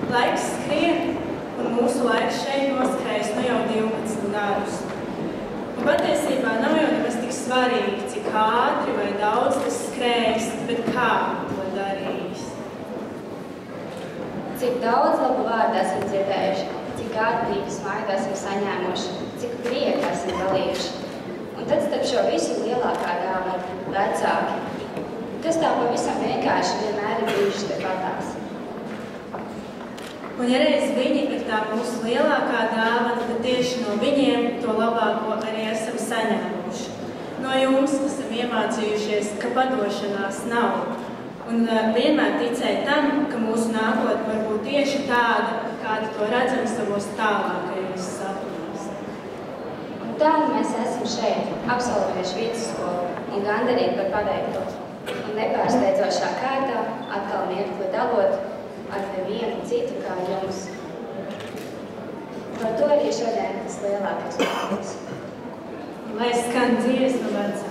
Laiks skrien, un mūsu laiks šeit noskrējis nu jau 12 gadus. Un patiesībā nav jau nemaz tik svarīgi, cik ātri vai daudz tas skrējis, bet kā to darījis. Cik daudz labu vārdu esam dzirdējuši, cik ātrības maidu esam saņēmuši, cik prieku esam dalījuši. Un tad starp šo visu lielākā dāvana - vecāki, kas tā pavisam vienkārši vienmēr ir bijuši tepatās. Un ja reiz viņi ir tā mūsu lielākā dāvana, tad tieši no viņiem to labāko arī esam saņēmuši. No jums esam iemācījušies, ka padošanās nav. Un vienmēr ticēja tam, ka mūsu nākotne var būt tieši tāda, kāda to redzam savos tālākajos sapņos. Un tā mēs esam šeit, absolvējuši vidusskolu un gandarīti par paveikto. Un nepārsteidzošā kārtā atkal mirkli dalot ar nevienu citu kā jums. Par to arī šodien tas lielākais paldies. Lai skan dziesma vecā.